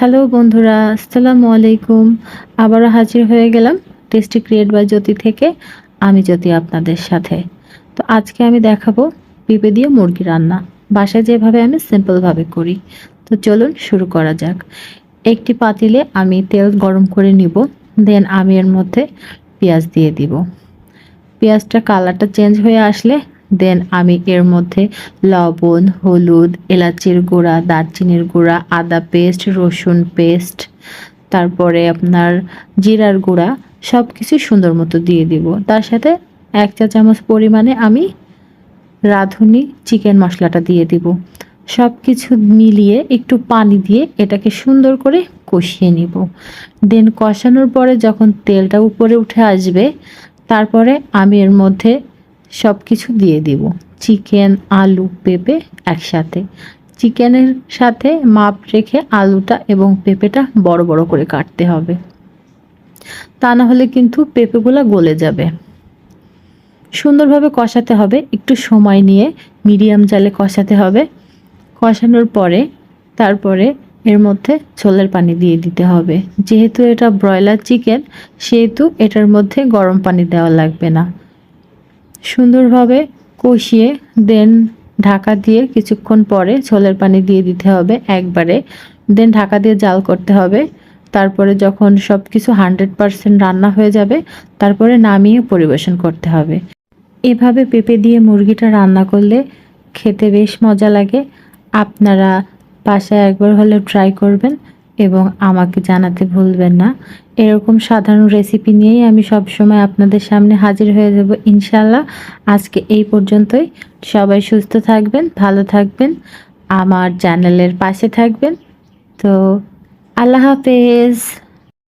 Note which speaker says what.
Speaker 1: Hello বন্ধুরা, আসসালামু আলাইকুম। আবারও হাজির হয়ে গেলাম টেস্টি ক্রিয়েট বাই জ্যোতি থেকে। আমি জ্যোতি আপনাদের সাথে। তো আজকে আমি দেখাবো পেঁপে দিয়ে মুরগি রান্না। বাসায় যেভাবে আমি সিম্পলভাবে করি। তো চলুন শুরু করা যাক। একটি পাতিলে আমি তেল গরম করে নিব। দেন আমি এর মধ্যে পেঁয়াজ দিয়ে দিব। পেঁয়াজটা কালারটা চেঞ্জ হয়ে আসলে দেন আমি এর মধ্যে লবণ, হলুদ, এলাচির গুঁড়া, দারচিনির গুঁড়া, আদা পেস্ট, রসুন পেস্ট, তারপরে আপনার জিরার গুঁড়া সব কিছু সুন্দর মতো দিয়ে দিব। তার সাথে ১ চা চামচ পরিমাণে আমি রাঁধুনি চিকেন মশলাটা দিয়ে দিব। সব কিছু মিলিয়ে একটু পানি দিয়ে এটাকে সুন্দর করে কষিয়ে নিব। দেন কষানোর পরে যখন তেলটা উপরে উঠে আসবে তারপরে আমি এর মধ্যে সব কিছু দিয়ে দিব। চিকেন, আলু, পেঁপে একসাথে। চিকেনের সাথে মাপ রেখে আলুটা এবং পেঁপেটা বড় বড় করে কাটতে হবে। তা না হলে কিন্তু পেঁপেগুলো গলে যাবে। সুন্দরভাবে কষাতে হবে, একটু সময় নিয়ে মিডিয়াম জালে কষাতে হবে। কষানোর পরে তারপরে এর মধ্যে ঝোলের পানি দিয়ে দিতে হবে। যেহেতু এটা ব্রয়লার চিকেন সেহেতু এটার মধ্যে গরম পানি দেওয়া লাগবে না। সুন্দরভাবে কষিয়ে দেন ঢাকা দিয়ে কিছুক্ষণ পরে ঝোলের পানি দিয়ে দিতে হবে একবারে। দেন ঢাকা দিয়ে জাল করতে হবে। তারপরে যখন সব কিছু 100% রান্না হয়ে যাবে তারপরে নামিয়ে পরিবেশন করতে হবে। এভাবে পেঁপে দিয়ে মুরগিটা রান্না করলে খেতে বেশ মজা লাগে। আপনারা বাসায় একবার হলেও ট্রাই করবেন এবং আমাকে জানাতে ভুলবেন না। এরকম সাধারণ রেসিপি নিয়েই আমি সবসময় আপনাদের সামনে হাজির হয়ে যাব ইনশাল্লাহ। আজকে এই পর্যন্তই। সবাই সুস্থ থাকবেন, ভালো থাকবেন, আমার চ্যানেলের পাশে থাকবেন। তো আল্লাহ হাফেজ।